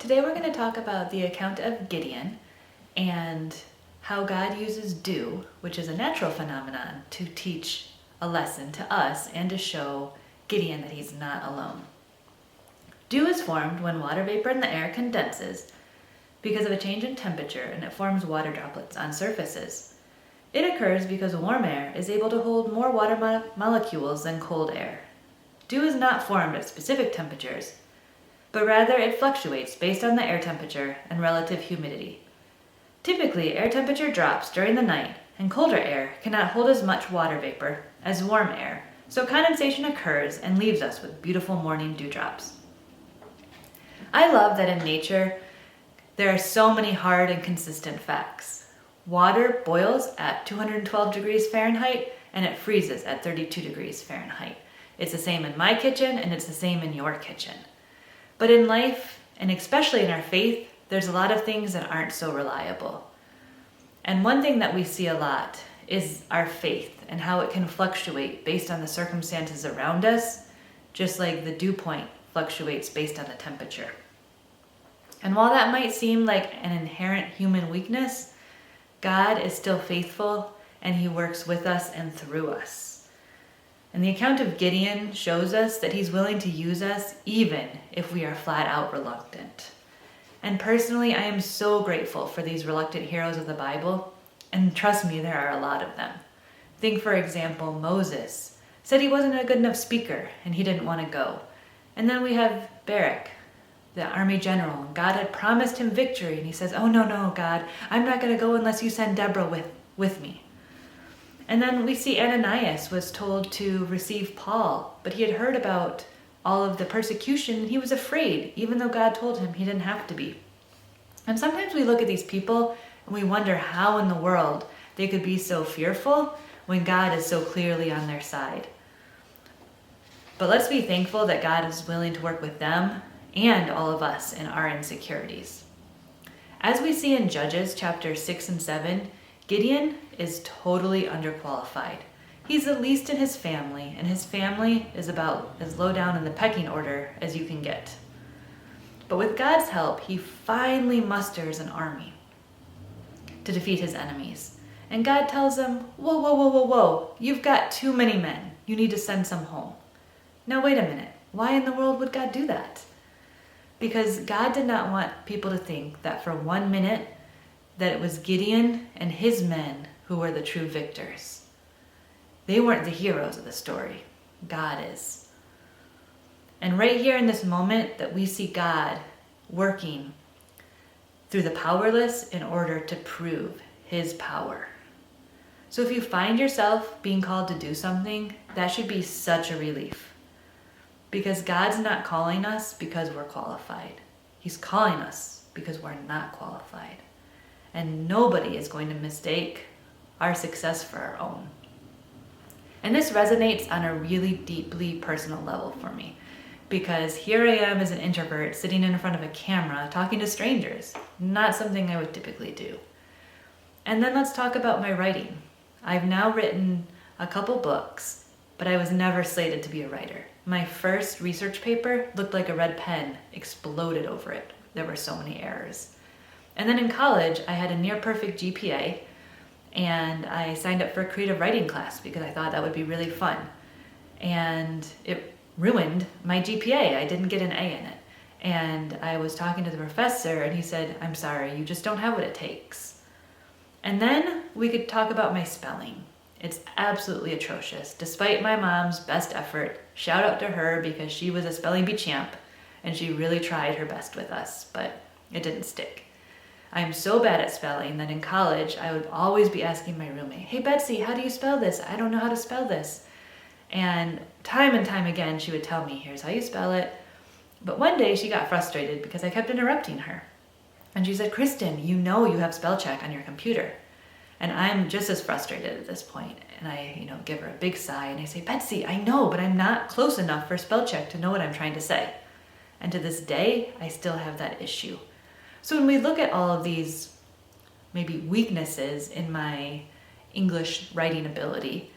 today we're going to talk about the account of Gideon and how God uses dew, which is a natural phenomenon, to teach a lesson to us and to show Gideon that he's not alone. Dew is formed when water vapor in the air condenses because of a change in temperature, and it forms water droplets on surfaces. It occurs because warm air is able to hold more water molecules than cold air. Dew is not formed at specific temperatures, but rather it fluctuates based on the air temperature and relative humidity. Typically, air temperature drops during the night, and colder air cannot hold as much water vapor as warm air, so condensation occurs and leaves us with beautiful morning dewdrops. I love that in nature, there are so many hard and consistent facts. Water boils at 212 degrees Fahrenheit and it freezes at 32 degrees Fahrenheit. It's the same in my kitchen and it's the same in your kitchen. But in life, and especially in our faith, there's a lot of things that aren't so reliable. And one thing that we see a lot is our faith and how it can fluctuate based on the circumstances around us, just like the dew point fluctuates based on the temperature. And while that might seem like an inherent human weakness, God is still faithful and he works with us and through us. And the account of Gideon shows us that he's willing to use us even if we are flat out reluctant. And personally, I am so grateful for these reluctant heroes of the Bible, and trust me, there are a lot of them. Think, for example, Moses said he wasn't a good enough speaker and he didn't want to go. And then we have Barak, the army general, and God had promised him victory, and he says, "Oh, no, God, I'm not going to go unless you send Deborah with me." And then we see Ananias was told to receive Paul, but he had heard about all of the persecution, and he was afraid, even though God told him he didn't have to be. And sometimes we look at these people, and we wonder how in the world they could be so fearful when God is so clearly on their side. But let's be thankful that God is willing to work with them and all of us in our insecurities. As we see in Judges chapters 6 and 7, Gideon is totally underqualified. He's the least in his family, and his family is about as low down in the pecking order as you can get. But with God's help, he finally musters an army to defeat his enemies. And God tells him, whoa, you've got too many men. You need to send some home. Now wait a minute, why in the world would God do that? Because God did not want people to think that for 1 minute that it was Gideon and his men who were the true victors. They weren't the heroes of the story. God is. And right here in this moment that we see God working through the powerless in order to prove his power. So if you find yourself being called to do something, that should be such a relief. Because God's not calling us because we're qualified. He's calling us because we're not qualified. And nobody is going to mistake our success for our own. And this resonates on a really deeply personal level for me. Because here I am as an introvert sitting in front of a camera talking to strangers. Not something I would typically do. And then let's talk about my writing. I've now written a couple books, but I was never slated to be a writer. My first research paper looked like a red pen exploded over it. There were so many errors. And then in college, I had a near perfect GPA, and I signed up for a creative writing class because I thought that would be really fun. And it ruined my GPA. I didn't get an A in it. And I was talking to the professor, and he said, "I'm sorry, you just don't have what it takes." And then we could talk about my spelling. It's absolutely atrocious. Despite my mom's best effort, shout out to her because she was a spelling bee champ and she really tried her best with us, but it didn't stick. I'm so bad at spelling that in college I would always be asking my roommate, "Hey Betsy, how do you spell this? I don't know how to spell this." And time again she would tell me, "Here's how you spell it." But one day she got frustrated because I kept interrupting her. And she said, "Kristen, you know you have spell check on your computer." And I'm just as frustrated at this point. And I, give her a big sigh and I say, "Betsy, I know, but I'm not close enough for spell check to know what I'm trying to say." And to this day, I still have that issue. So when we look at all of these maybe weaknesses in my English writing ability,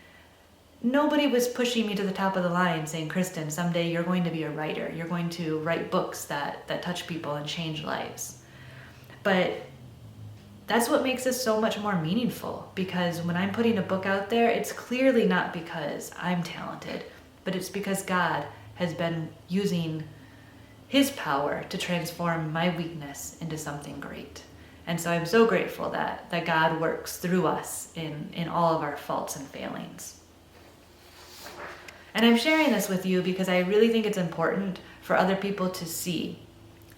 nobody was pushing me to the top of the line saying, Kristen, someday you're going to be a writer. You're going to write books that touch people and change lives. But that's what makes this so much more meaningful, because when I'm putting a book out there, it's clearly not because I'm talented, but it's because God has been using his power to transform my weakness into something great. And so I'm so grateful that God works through us in all of our faults and failings. And I'm sharing this with you because I really think it's important for other people to see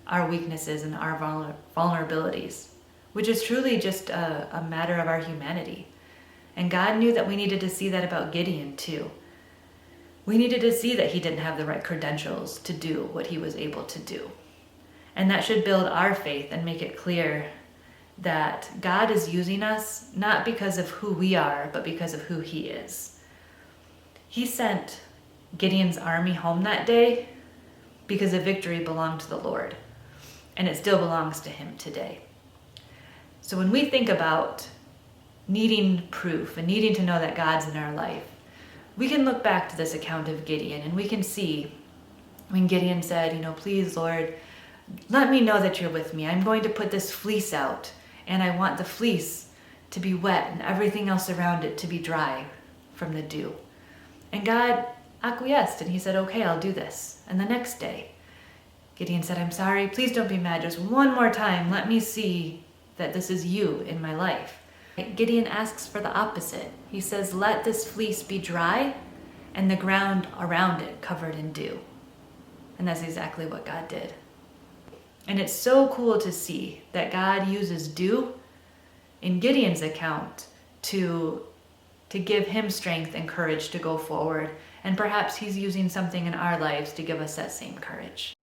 our weaknesses and our vulnerabilities, which is truly just a matter of our humanity. And God knew that we needed to see that about Gideon too. We needed to see that he didn't have the right credentials to do what he was able to do. And that should build our faith and make it clear that God is using us not because of who we are, but because of who he is. He sent Gideon's army home that day because the victory belonged to the Lord, and it still belongs to him today. So when we think about needing proof and needing to know that God's in our life, we can look back to this account of Gideon and we can see when Gideon said, please, Lord, let me know that you're with me. I'm going to put this fleece out, and I want the fleece to be wet and everything else around it to be dry from the dew. And God acquiesced and he said, okay, I'll do this. And the next day, Gideon said, I'm sorry, please don't be mad. Just one more time, let me see that this is you in my life. Gideon asks for the opposite. He says, let this fleece be dry and the ground around it covered in dew. And that's exactly what God did. And it's so cool to see that God uses dew in Gideon's account to give him strength and courage to go forward. And perhaps he's using something in our lives to give us that same courage.